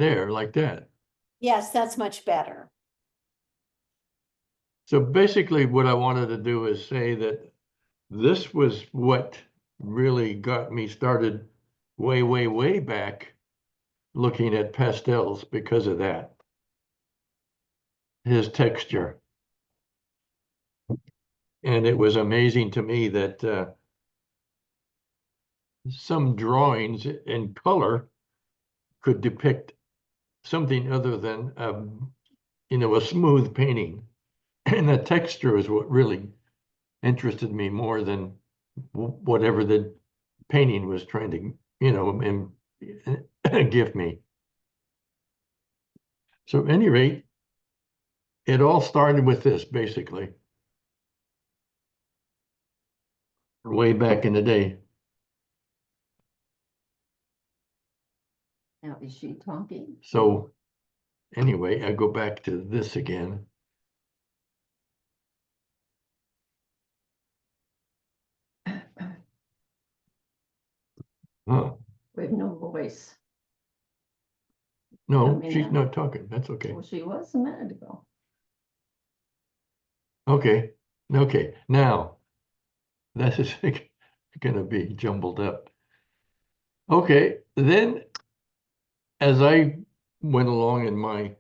There, like that. Yes, that's much better. So basically what I wanted to do is say that this was what really got me started way, way, way back looking at pastels because of that. His texture. And it was amazing to me that some drawings in color could depict something other than a smooth painting. And the texture is what really interested me more than whatever the painting was trying to, give me. So at any rate, it all started with this, basically, way back in the day. Now, is she talking? So anyway, I go back to this again. Huh. We have no voice. No, I she's mean, not talking. That's okay. Well, she was a minute ago. Okay. Okay. Now, this is going to be jumbled up. Okay. Then, as I went along in my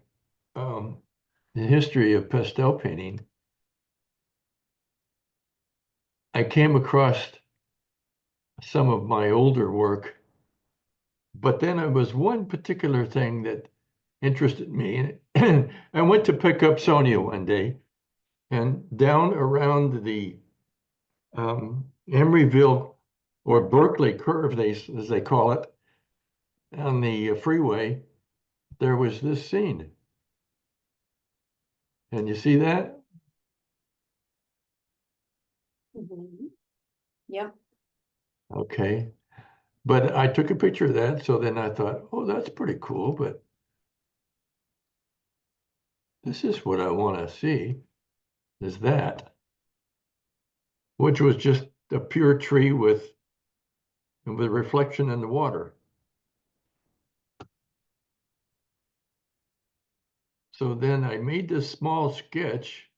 history of pastel painting, I came across some of my older work, but then there was one particular thing that interested me. And I went to pick up Sonia one day, and down around the Emeryville or Berkeley curve, as they call it, on the freeway, there was this scene. And you see that? Yep. Okay. But I took a picture of that, so then I thought, oh, that's pretty cool, but this is what I want to see, is that, which was just a pure tree with reflection in the water. So then I made this small sketch,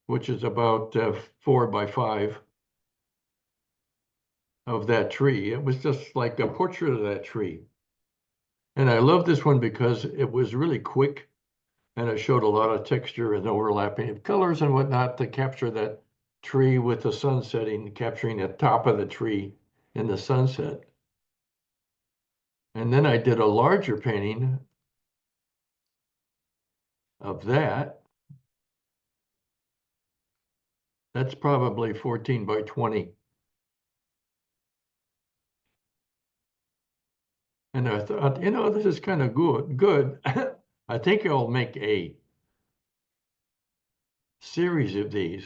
which is about 4 by 5 of that tree. It was just like a portrait of that tree. And I love this one because it was really quick and it showed a lot of texture and overlapping of colors and whatnot to capture that tree with the sun setting, capturing the top of the tree in the sunset. And then I did a larger painting of that. That's probably 14 by 20. And I thought, this is kind of good. I think I'll make a series of these.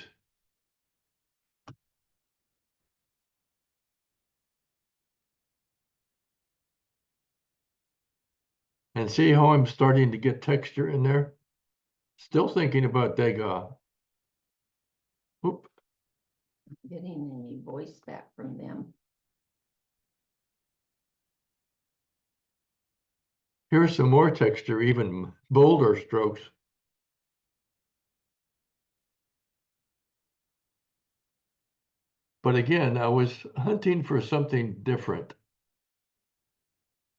And see how I'm starting to get texture in there? Still thinking about Degas. Oop. Getting any voice back from them. Here's some more texture, even bolder strokes. But again, I was hunting for something different.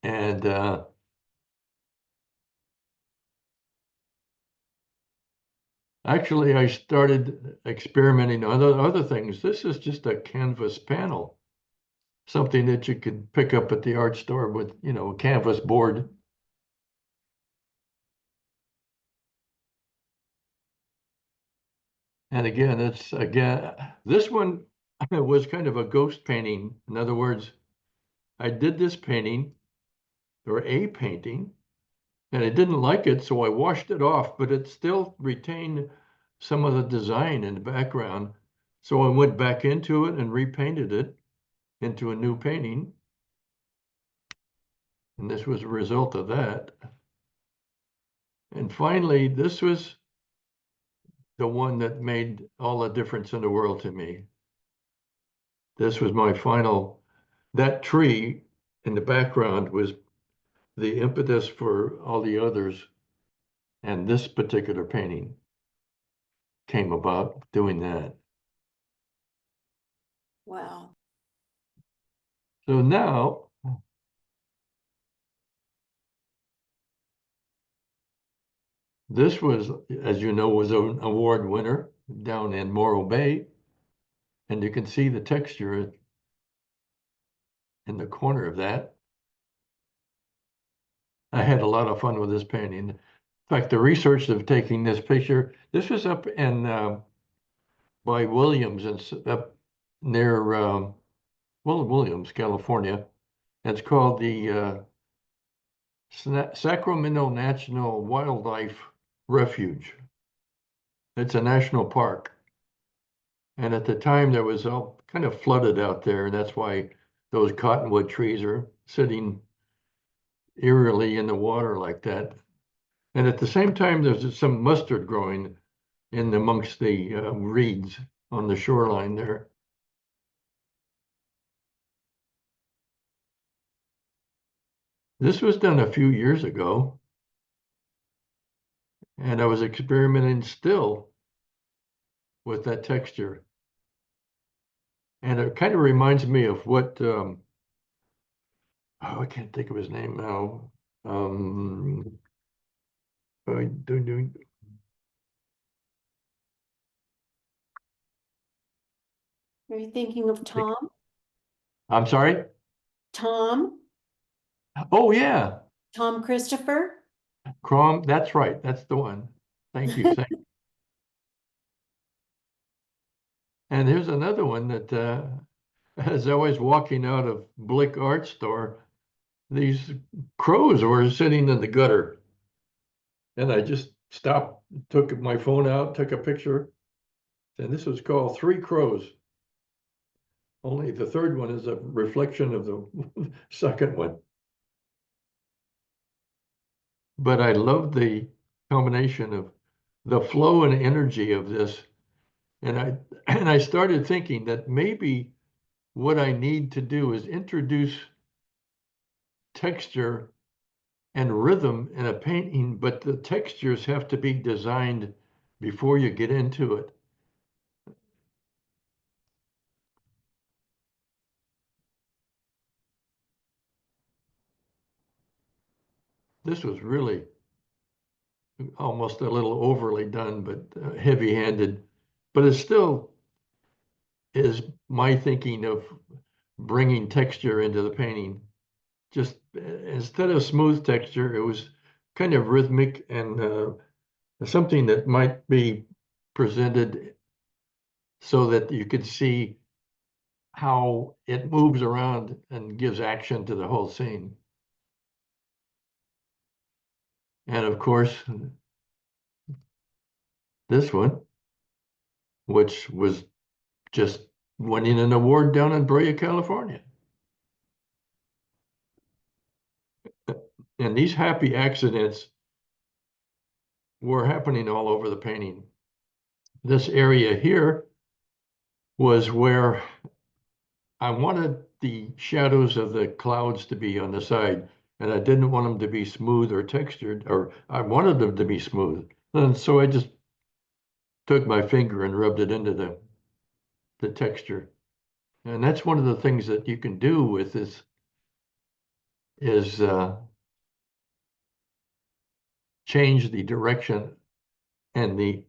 And actually, I started experimenting on other things. This is just a canvas panel, something that you could pick up at the art store with, a canvas board. And again, this one was kind of a ghost painting. In other words, I did this painting or a painting and I didn't like it, so I washed it off, but it still retained some of the design in the background. So I went back into it and repainted it into a new painting. And this was a result of that. And finally, this was the one that made all the difference in the world to me. This was my final, that tree in the background was the impetus for all the others. And this particular painting came about doing that. Wow. So now, this was, as you know, was an award winner down in Morro Bay. And you can see the texture in the corner of that. I had a lot of fun with this painting. In fact, the research of taking this picture, this was up in by Williams and up near Williams, California. It's called the Sacramento National Wildlife Refuge. It's a national park. And at the time, there was all kind of flooded out there, and that's why those cottonwood trees are sitting eerily in the water like that. And at the same time, there's some mustard growing in amongst the reeds on the shoreline there. This was done a few years ago, and I was experimenting still with that texture. And it kind of reminds me of what, oh, I can't think of his name now. I do- Are you thinking of Tom? I'm sorry? Tom? Oh, yeah, Tom Christopher? Crom, that's right, that's the one. Thank you. And here's another one that as I was walking out of Blick Art Store, these crows were sitting in the gutter. And I just stopped, took my phone out, took a picture. And this was called Three Crows. Only the third one is a reflection of the second one. But I love the combination of the flow and energy of this. And I started thinking that maybe what I need to do is introduce texture and rhythm in a painting, but the textures have to be designed before you get into it. This was really almost a little overly done, but heavy-handed. But it still is my thinking of bringing texture into the painting. Just instead of smooth texture, it was kind of rhythmic and something that might be presented so that you could see how it moves around and gives action to the whole scene. And of course, this one, which was just winning an award down in Brea, California. And these happy accidents were happening all over the painting. This area here was where I wanted the shadows of the clouds to be on the side, and I didn't want them to be smooth or textured, or I wanted them to be smooth. And so I just took my finger and rubbed it into the texture. And that's one of the things that you can do with this is change the direction and the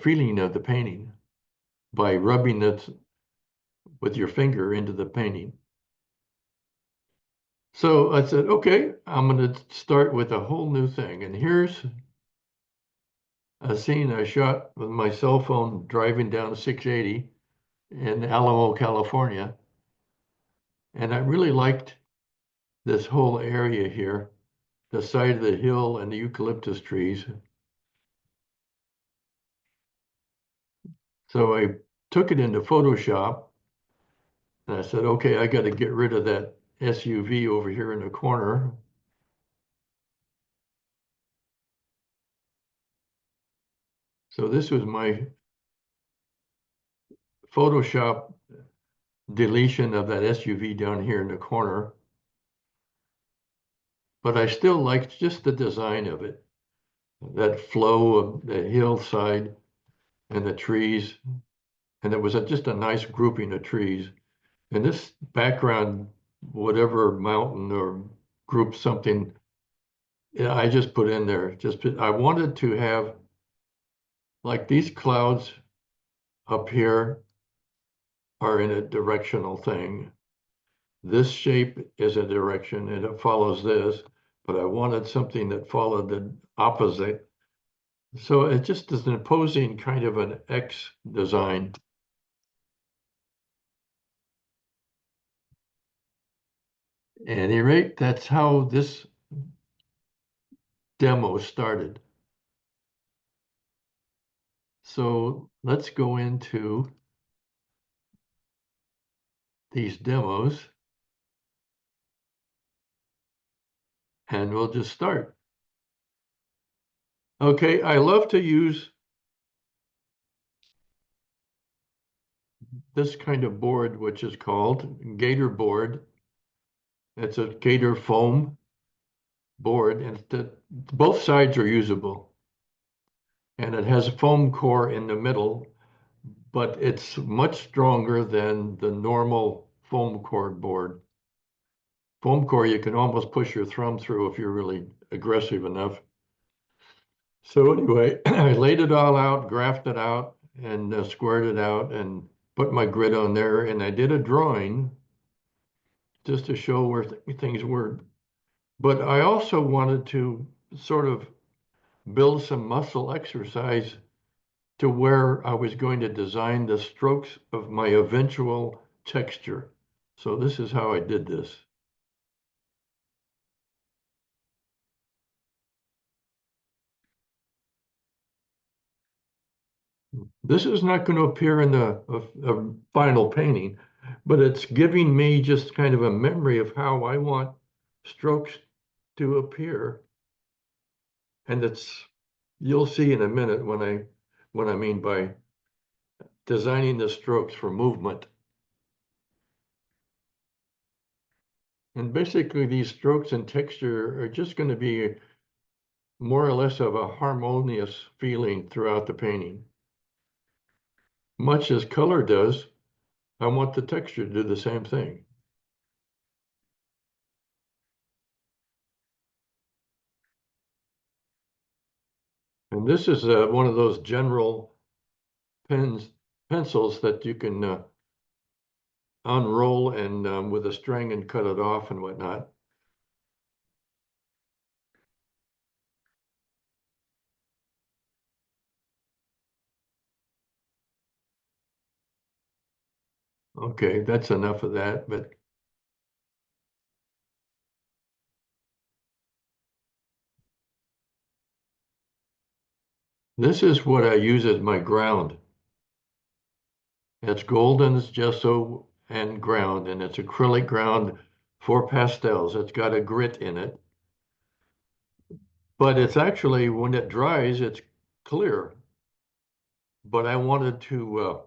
feeling of the painting by rubbing it with your finger into the painting. So I said, okay, I'm going to start with a whole new thing. And here's a scene I shot with my cell phone driving down 680 in Alamo, California. And I really liked this whole area here, the side of the hill and the eucalyptus trees. So I took it into Photoshop and I said, okay, I got to get rid of that SUV over here in the corner. So this was my Photoshop deletion of that SUV down here in the corner. but I still liked just the design of it. That flow of the hillside and the trees. And it was just a nice grouping of trees. And this background, whatever mountain or group something, yeah, I just put in there. I wanted to have like these clouds up here are in a directional thing. This shape is a direction and it follows this, but I wanted something that followed the opposite. So it just is an imposing kind of an X design. At any rate, that's how this demo started. So let's go into these demos and we'll just start. Okay, I love to use this kind of board, which is called Gator board. It's a Gator foam board, and both sides are usable. And it has a foam core in the middle, but it's much stronger than the normal foam core board. Foam core, you can almost push your thumb through if you're really aggressive enough. So anyway, I laid it all out, graphed it out, and squared it out, and put my grid on there, and I did a drawing just to show where things were. But I also wanted to sort of build some muscle exercise to where I was going to design the strokes of my eventual texture. So this is how I did this. This is not going to appear in the final painting, but it's giving me just kind of a memory of how I want strokes to appear. And you'll see in a minute what I mean by designing the strokes for movement. And basically these strokes and texture are just going to be more or less of a harmonious feeling throughout the painting. Much as color does, I want the texture to do the same thing. And this is one of those general pencils that you can unroll and with a string and cut it off and whatnot. Okay, that's enough of that, but this is what I use as my ground. It's golden, it's gesso and ground, and it's acrylic ground for pastels. It's got a grit in it. But it's actually, when it dries, it's clear. But I wanted to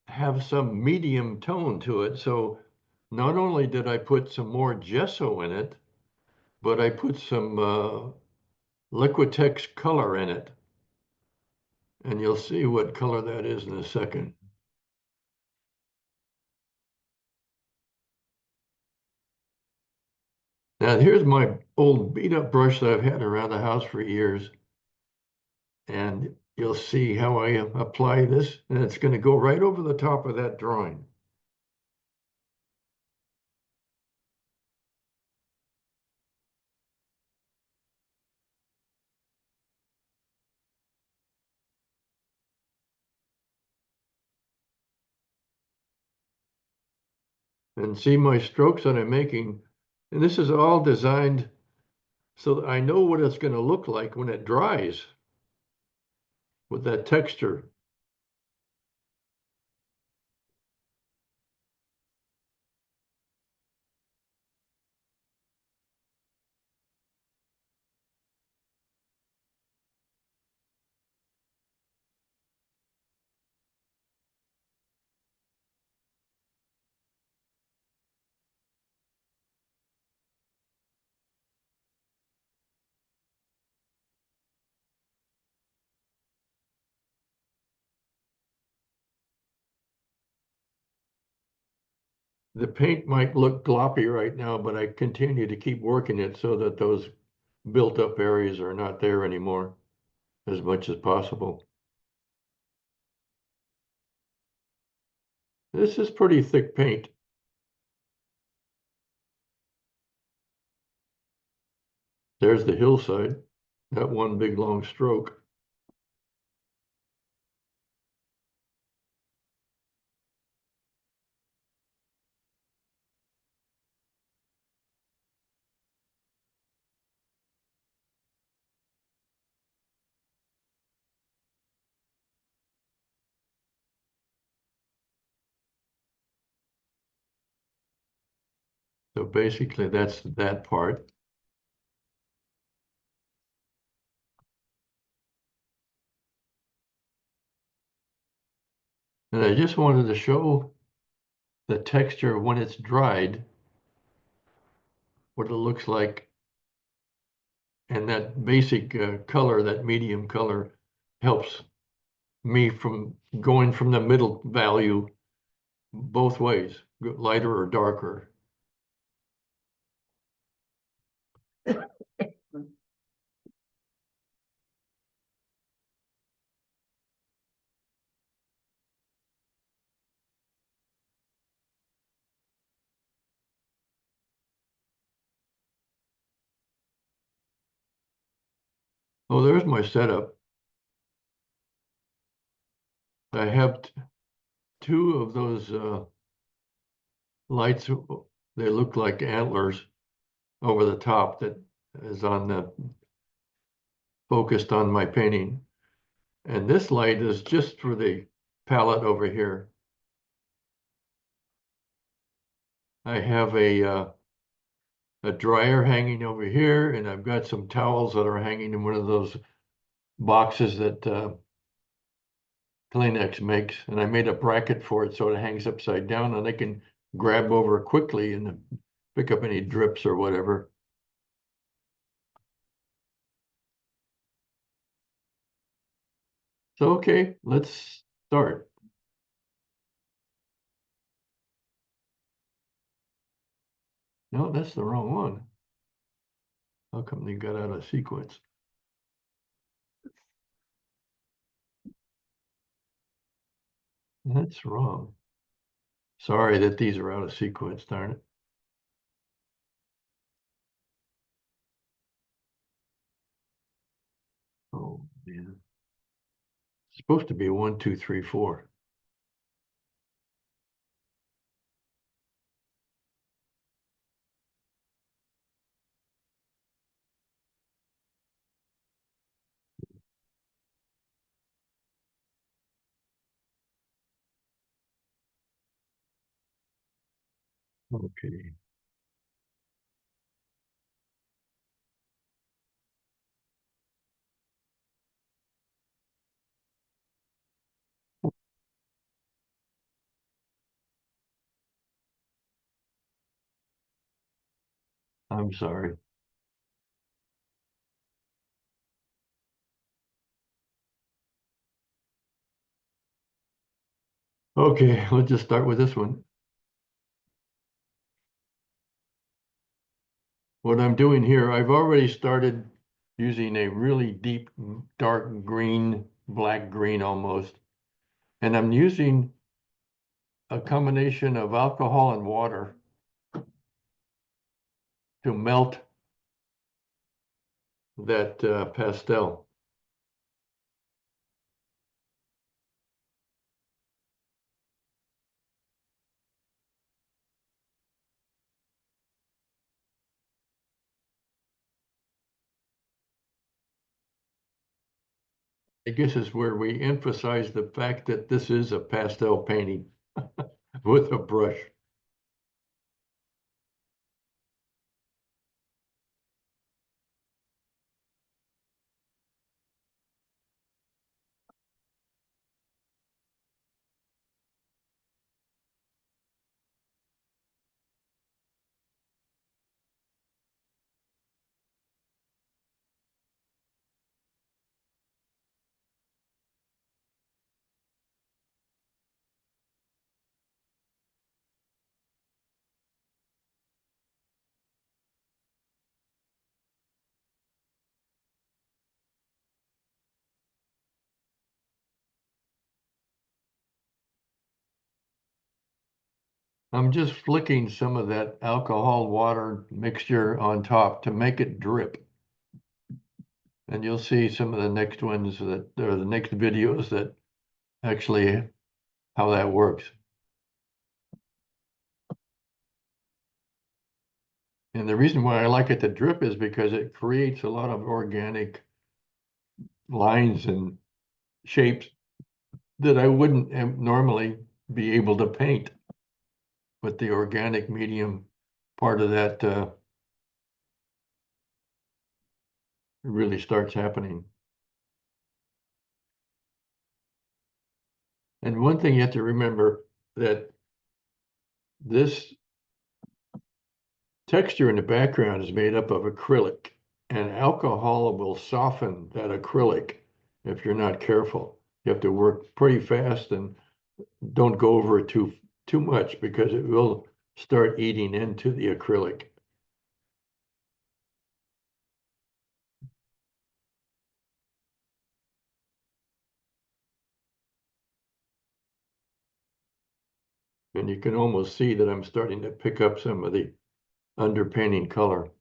have some medium tone to it. So not only did I put some more gesso in it, but I put some Liquitex color in it. And you'll see what color that is in a second. Now here's my old beat up brush that I've had around the house for years. And you'll see how I apply this, and it's going to go right over the top of that drawing. And see my strokes that I'm making. And this is all designed so that I know what it's going to look like when it dries with that texture. The paint might look gloppy right now, but I continue to keep working it so that those built up areas are not there anymore as much as possible. This is pretty thick paint. There's the hillside, that one big long stroke. So basically that's that part. And I just wanted to show the texture when it's dried, what it looks like. And that basic color, that medium color, helps me from going from the middle value both ways, lighter or darker. Oh, there's my setup. I have two of those lights. They look like antlers over the top that is on the focused on my painting. And this light is just for the palette over here. I have a dryer hanging over here, and I've got some towels that are hanging in one of those boxes that Kleenex makes, and I made a bracket for it so it hangs upside down and I can grab over quickly and pick up any drips or whatever. So, okay, let's start. No, that's the wrong one. How come they got out of sequence? That's wrong. Sorry that these are out of sequence, darn it. Oh, man. It's supposed to be 1, 2, 3, 4. Okay. I'm sorry. Okay, let's just start with this one. What I'm doing here, I've already started using a really deep, dark green, black green almost. And I'm using a combination of alcohol and water to melt that pastel. I guess is where we emphasize the fact that this is a pastel painting with a brush. I'm just flicking some of that alcohol water mixture on top to make it drip. And you'll see some of the next ones that, or the next videos that actually how that works. And the reason why I like it to drip is because it creates a lot of organic lines and shapes that I wouldn't normally be able to paint. But the organic medium part of that really starts happening. And one thing you have to remember that this texture in the background is made up of acrylic, and alcohol will soften that acrylic if you're not careful. You have to work pretty fast and don't go over it too much because it will start eating into the acrylic. And you can almost see that I'm starting to pick up some of the underpainting color.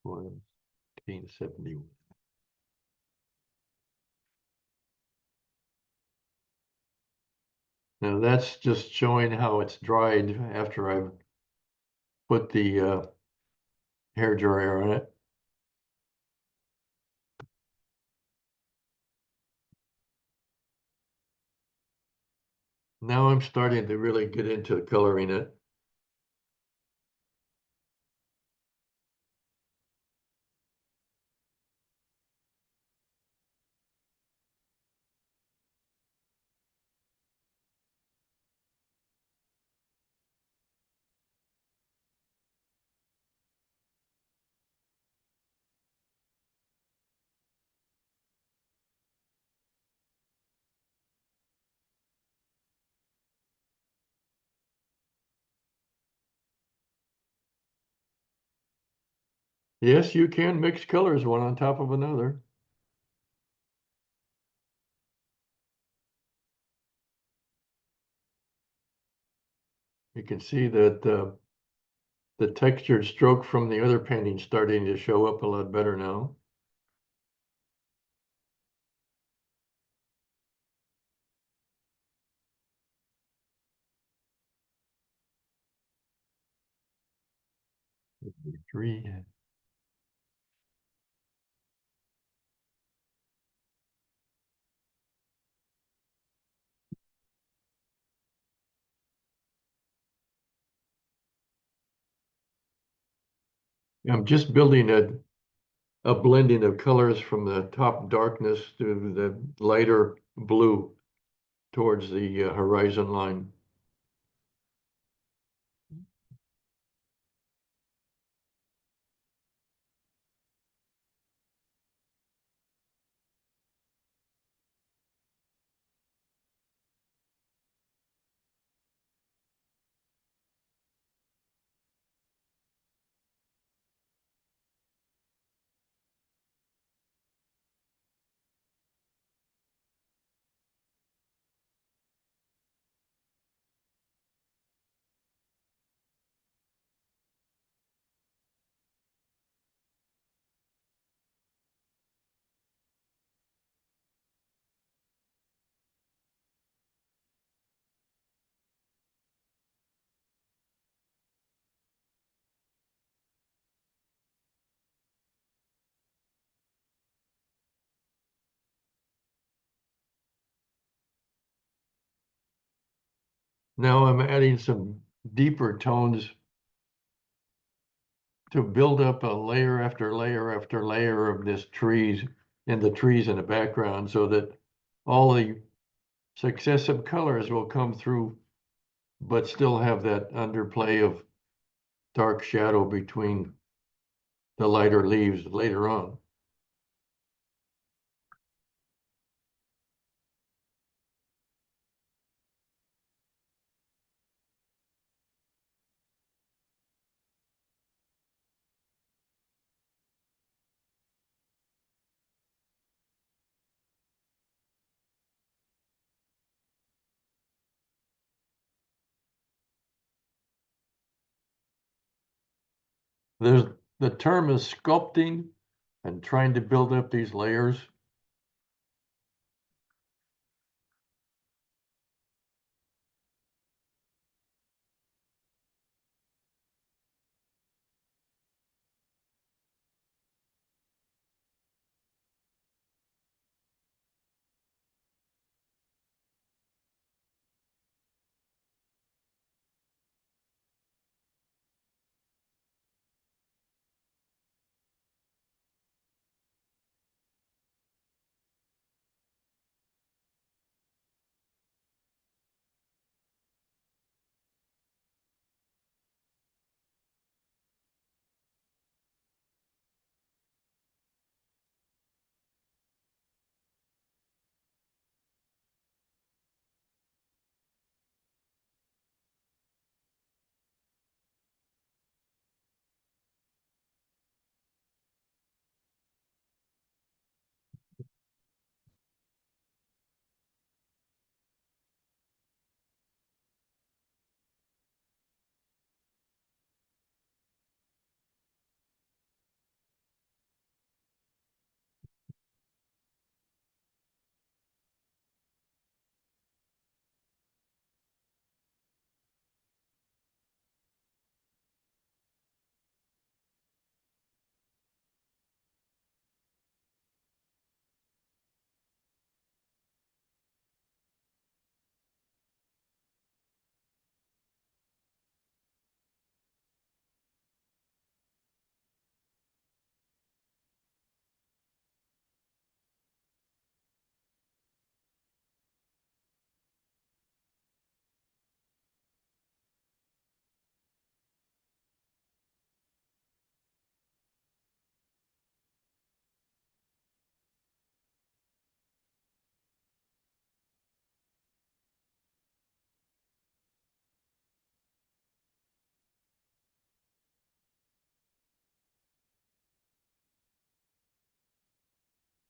For 1971. Now that's just showing how it's dried after I've put the hair dryer on it. Now I'm starting to really get into coloring it. Yes, you can mix colors one on top of another. You can see that the textured stroke from the other painting starting to show up a lot better now. Three. I'm just building a blending of colors from the top darkness to the lighter blue towards the horizon line. Now I'm adding some deeper tones to build up a layer after layer after layer of this trees and the trees in the background so that all the successive colors will come through, but still have that underplay of dark shadow between the lighter leaves later on. There's the term is sculpting and trying to build up these layers.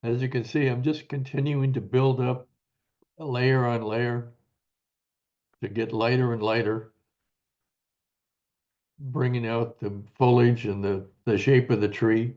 As you can see, I'm just continuing to build up layer on layer to get lighter and lighter, bringing out the foliage and the shape of the tree.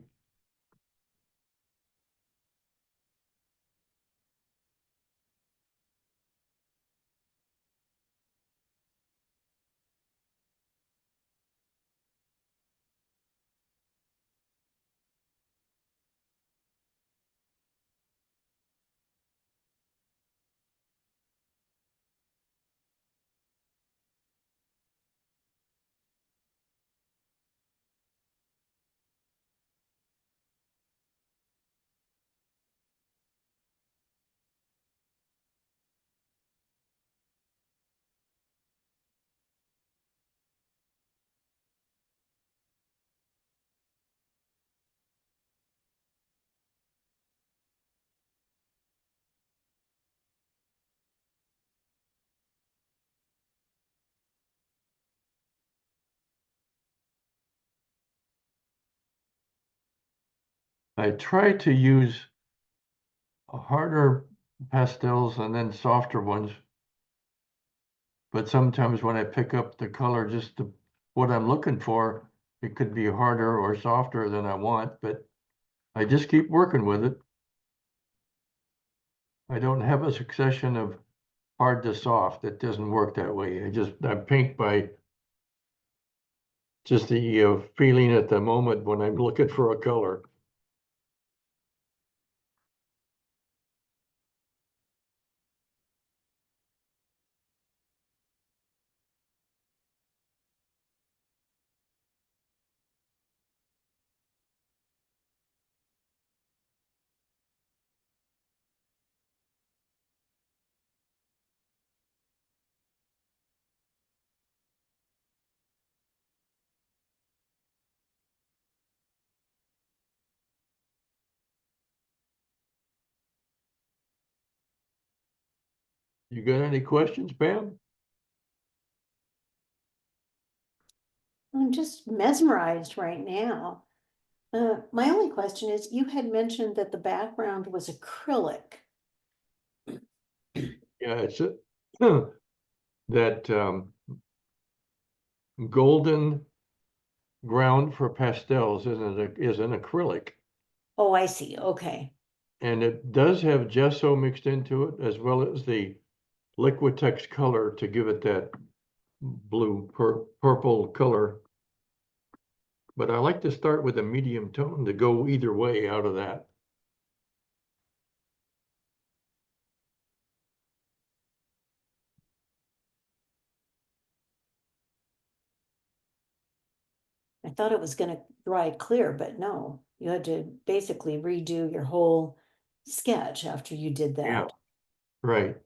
I try to use harder pastels and then softer ones. But sometimes when I pick up the color, just what I'm looking for, it could be harder or softer than I want, but I just keep working with it. I don't have a succession of hard to soft. It doesn't work that way. I paint by just the feeling at the moment when I'm looking for a color. You got any questions, Pam? I'm just mesmerized right now. My only question is, you had mentioned that the background was acrylic. Yeah, it's a, that golden ground for pastels is an acrylic. Oh, I see, okay. And it does have gesso mixed into it as well as the Liquitex color to give it that blue purple color. But I like to start with a medium tone to go either way out of that. I thought it was gonna dry clear, but no, you had to basically redo your whole sketch after you did Yeah, that. right.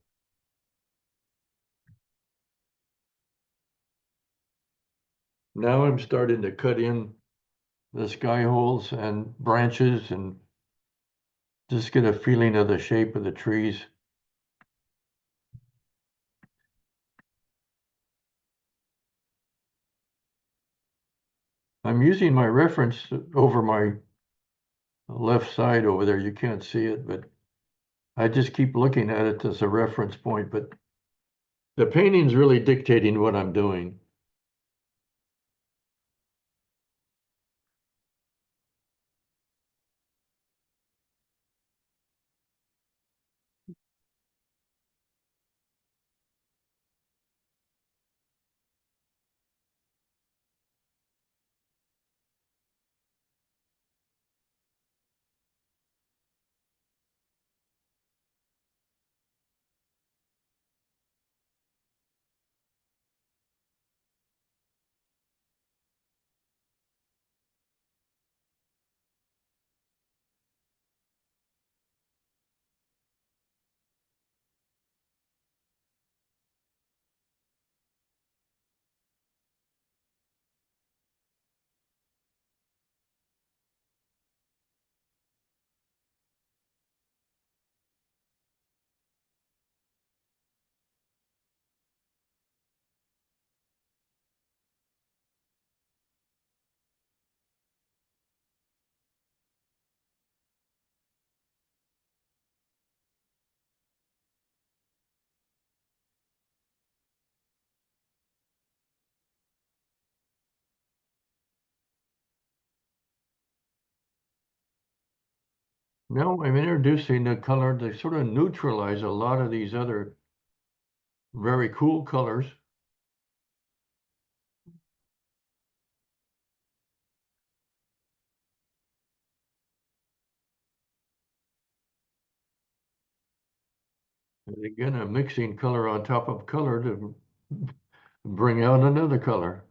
Now I'm starting to cut in the sky holes and branches and just get a feeling of the shape of the trees. I'm using my reference over my left side over there. You can't see it, but I just keep looking at it as a reference point, but the painting's really dictating what I'm doing. Now I'm introducing a color to sort of neutralize a lot of these other very cool colors. And again, I'm mixing color on top of color to bring out another color.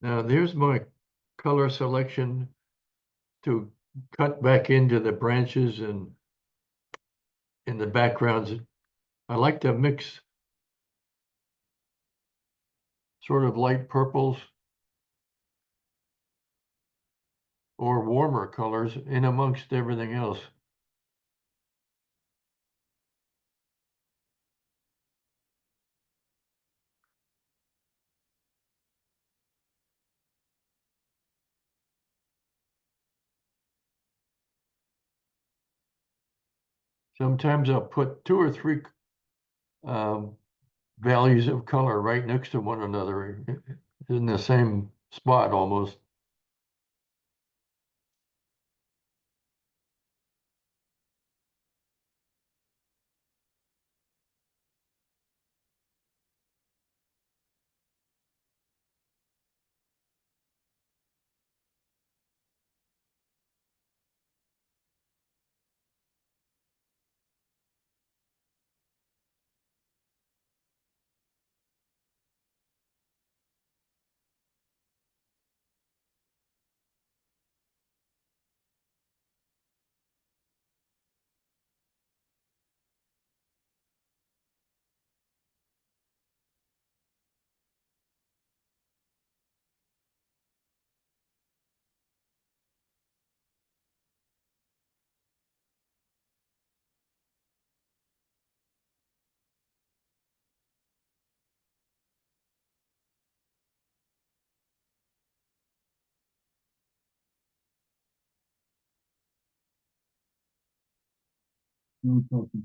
Now there's my color selection to cut back into the branches and in the backgrounds. I like to mix sort of light purples or warmer colors in amongst everything else. Sometimes I'll put two or three values of color right next to one another in the same spot almost. No talking.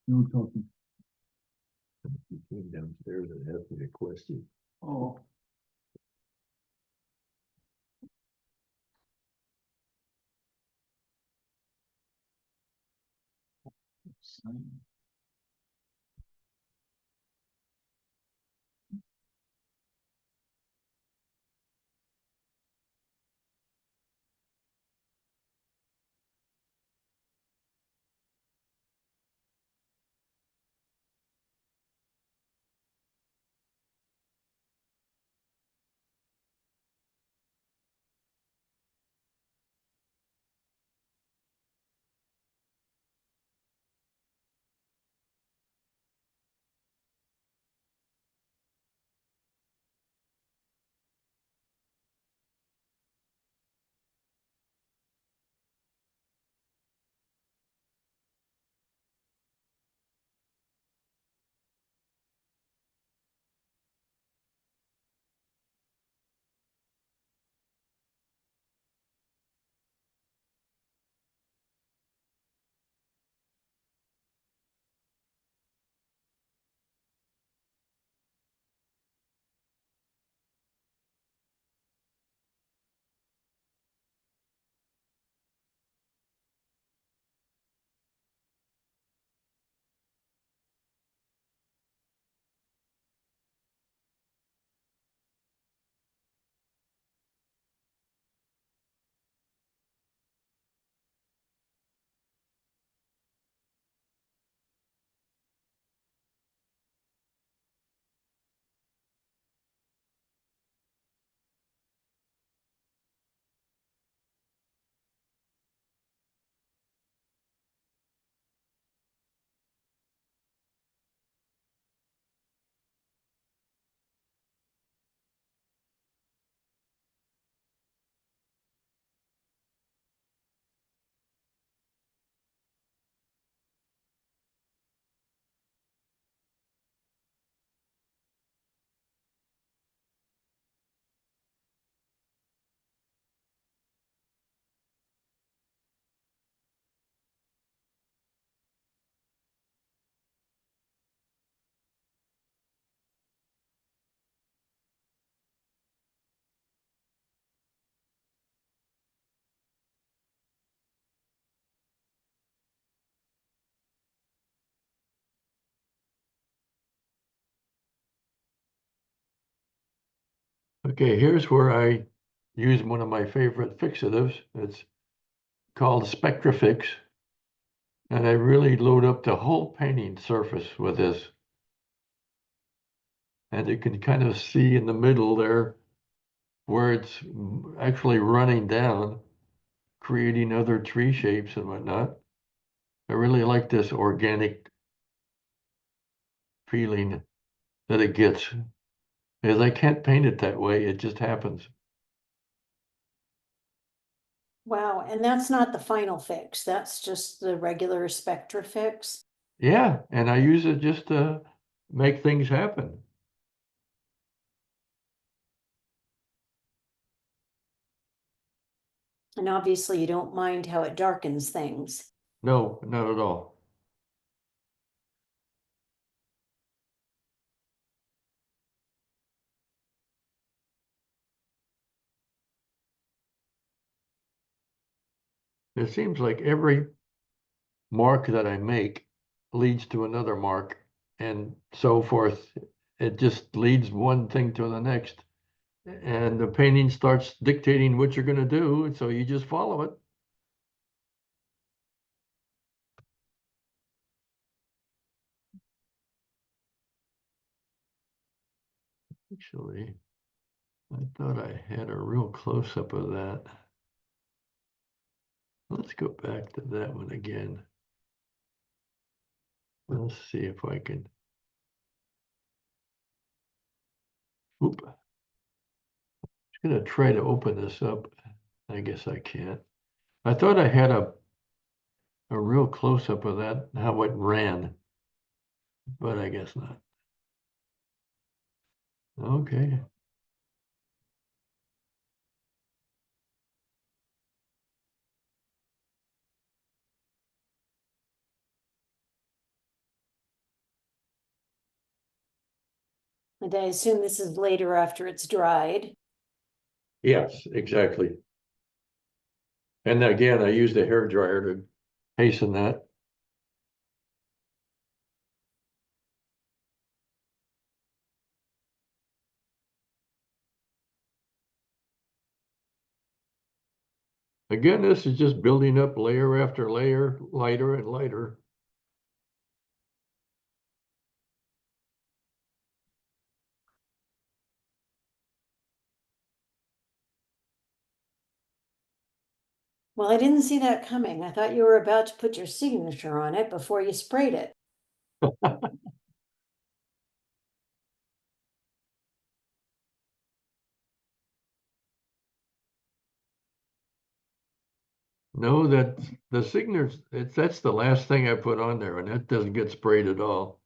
No talking. He came downstairs and asked me a question. Oh. Sign. Okay, here's where I use one of my favorite fixatives. It's called Spectrafix. And I really load up the whole painting surface with this. And you can kind of see in the middle there where it's actually running down, creating other tree shapes and whatnot. I really like this organic feeling that it gets. Because I can't paint it that way, it just happens. Wow, and that's not the final fix, that's just the regular Spectra fix. Yeah, and I use it just to make things happen. And obviously you don't mind how it darkens things. No, not at all. It seems like every mark that I make leads to another mark and so forth. It just leads one thing to the next. And the painting starts dictating what you're gonna do, and so you just follow it. Actually, I thought I had a real close-up of that. Let's go back to that one again. Let's see if I can. Oop. I'm gonna try to open this up. I guess I can't. I thought I had a real close-up of that, how it ran, but I guess not. Okay. And I assume this is later after it's dried. Yes, exactly. And again, I used a hair dryer to hasten that. Again, this is just building up layer after layer, lighter and lighter. Well, I didn't see that coming. I thought you were about to put your signature on it before you sprayed it. No, that the signatures, that's the last thing I put on there, and that doesn't get sprayed at all.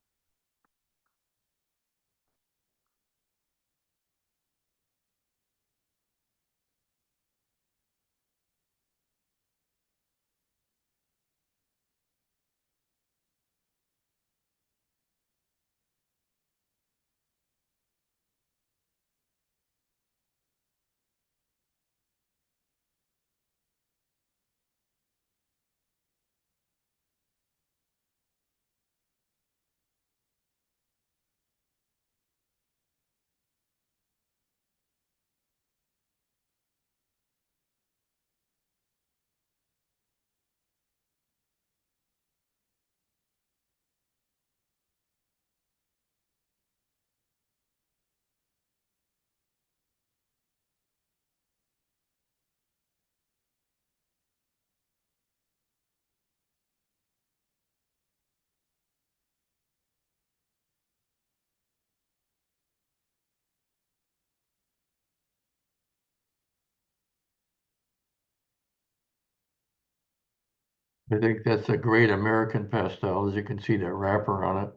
I think that's a great American pastel, as you can see that wrapper on it.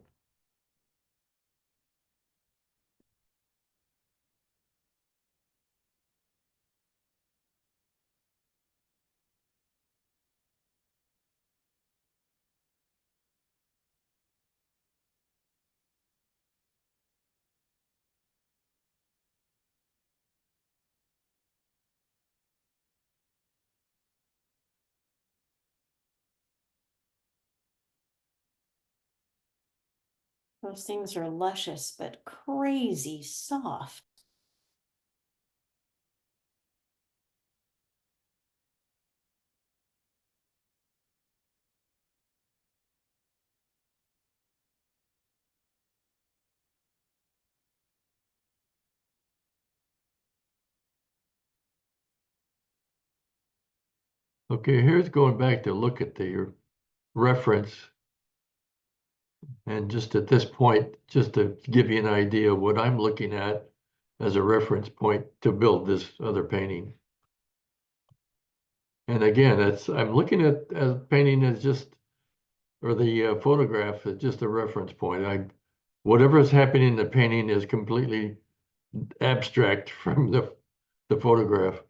Those things are luscious, but crazy soft. Okay, here's going back to look at the reference. And just at this point, just to give you an idea of what I'm looking at as a reference point to build this other painting. And again, I'm looking at painting as just, or the photograph as just a reference point. Whatever's happening in the painting is completely abstract from the photograph.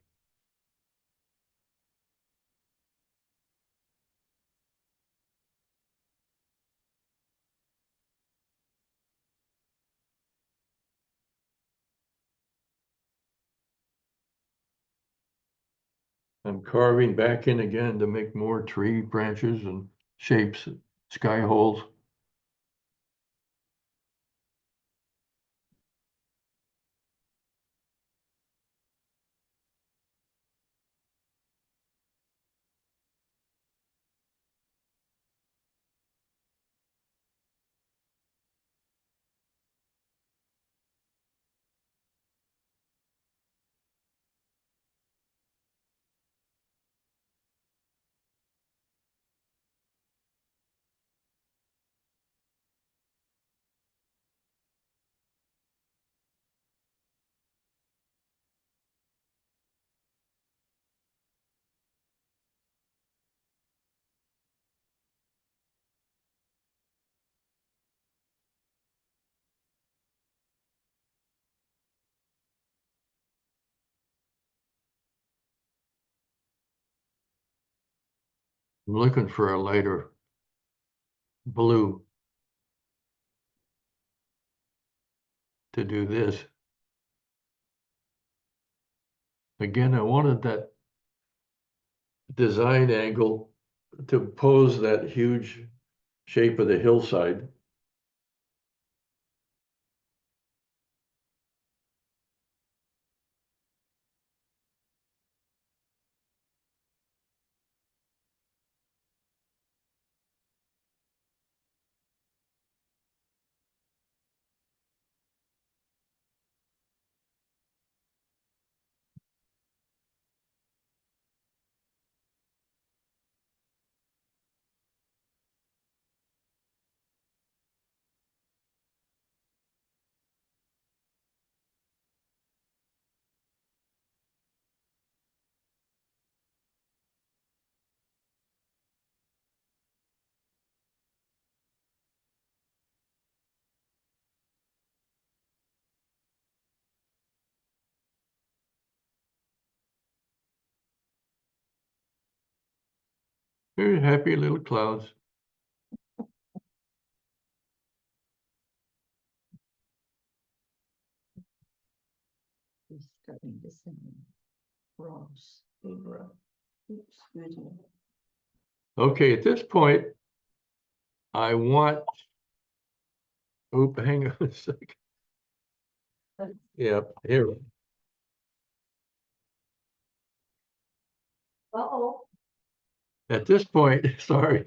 I'm carving back in again to make more tree branches and shapes, sky holes. I'm looking for a lighter blue to do this. Again, I wanted that design angle to pose that huge shape of the hillside. Very happy little clouds. It's starting to sound gross. Oops, excuse me. Okay, at this point, I want, hang on a second. Yep, here. Uh-oh. At this point, sorry.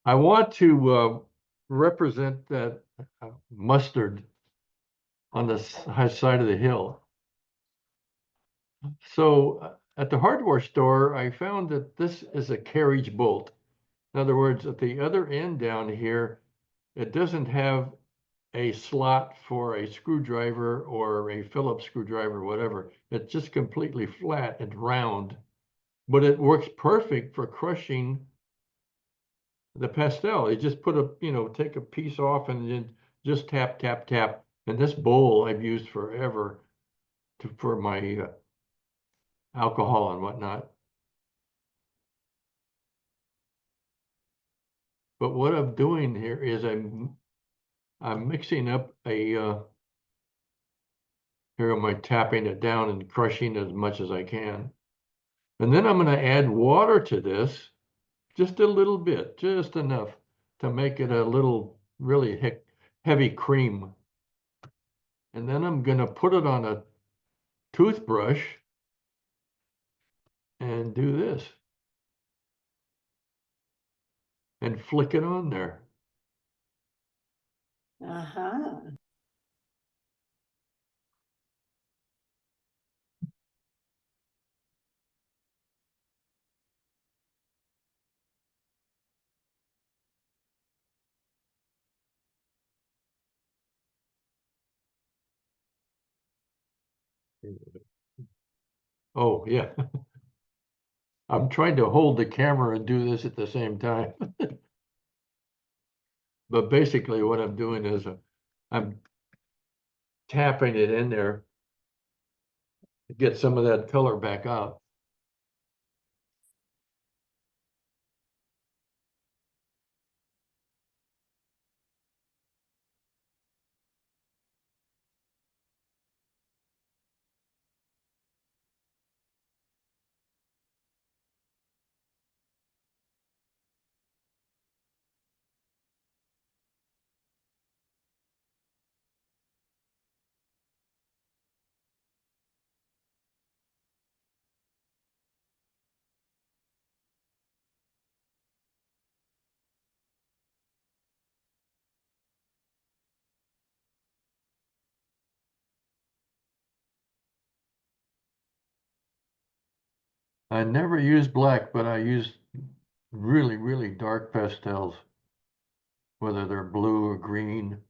I want to represent that mustard on the high side of the hill. So at the hardware store, I found that this is a carriage bolt. In other words, at the other end down here, it doesn't have a slot for a screwdriver or a Phillips screwdriver, whatever. It's just completely flat and round, but it works perfect for crushing the pastel. You just put take a piece off and then just tap, tap, tap. And this bowl I've used forever for my alcohol and whatnot. But what I'm doing here is I'm mixing up here am I tapping it down and crushing as much as I can. And then I'm going to add water to this, just a little bit, just enough to make it a little really heavy cream. And then I'm going to put it on a toothbrush and do this and flick it on there. Uh-huh. Oh, yeah. I'm trying to hold the camera and do this at the same time. But basically what I'm doing is I'm tapping it in there to get some of that color back out. I never use black, but I use really, really dark pastels, whether they're blue or green.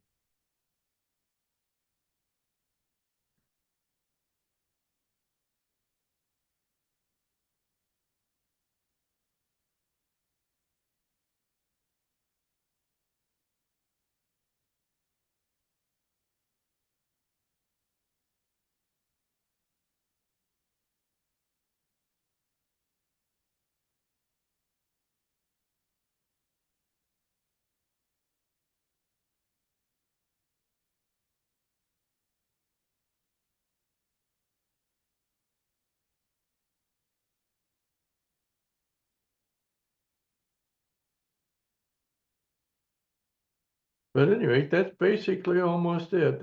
But anyway, that's basically almost it.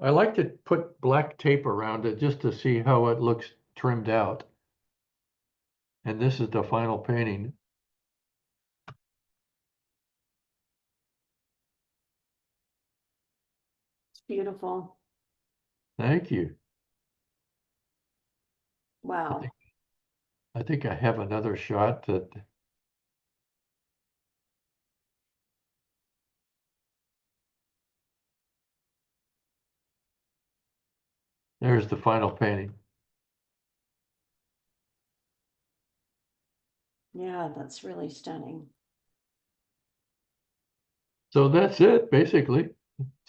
I like to put black tape around it just to see how it looks trimmed out. And this is the final painting. It's beautiful. Thank you. Wow. I think I have another shot that. There's the final painting. Yeah, that's really stunning. So that's it, basically.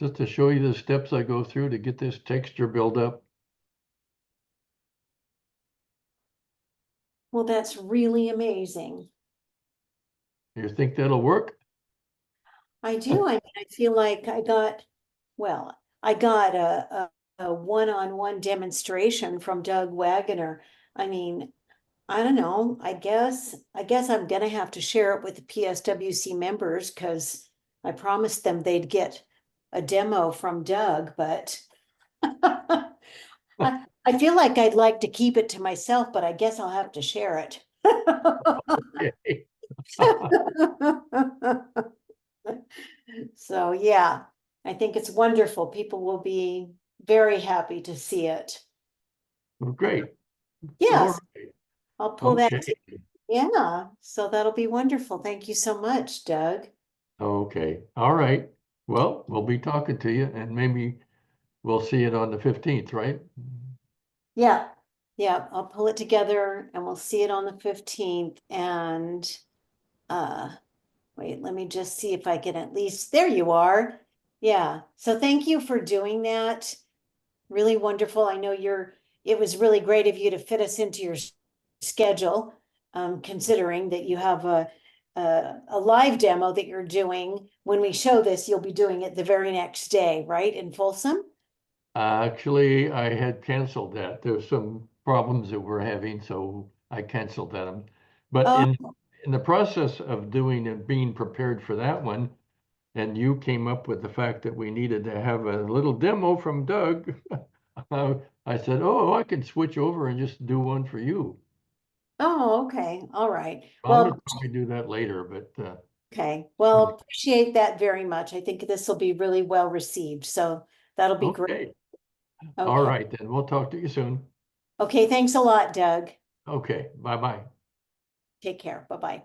Just to show you the steps I go through to get this texture build up. Well, that's really amazing. You think that'll work? I do. I mean, I feel like I got a one-on-one demonstration from Doug Waggoner. I mean, I don't know. I guess I'm gonna have to share it with the PSWC members because I promised them they'd get a demo from Doug, but I feel like I'd like to keep it to myself, but I guess I'll have to share it. Okay. So, yeah, I think it's wonderful. People will be very happy to see it. Well, great. All Yes, right. I'll pull that. Okay. Yeah, so that'll be wonderful. Thank you so much, Doug. Okay. All right. Well, we'll be talking to you and maybe we'll see it on the 15th, right? Yeah, yeah, I'll pull it together and we'll see it on the 15th and wait, let me just see if I can at least, there you are. Yeah, so thank you for doing that. Really wonderful. I know it was really great of you to fit us into your schedule, considering that you have a live demo that you're doing. When we show this, you'll be doing it the very next day, right, in Folsom? Actually, I had canceled that. There's some problems that we're having, so I canceled them. But Oh, in the process of doing and being prepared for that one, and you came up with the fact that we needed to have a little demo from Doug, I said, "Oh, I can switch over and just do one for you." oh, okay, all right. I'm Well, gonna probably do that later, but okay, well, appreciate that very much. I think this will be really well received, so that'll be great. okay. All Okay, right, then we'll talk to you soon. okay, thanks a lot, Doug. Okay, bye-bye. Take care. Bye-bye.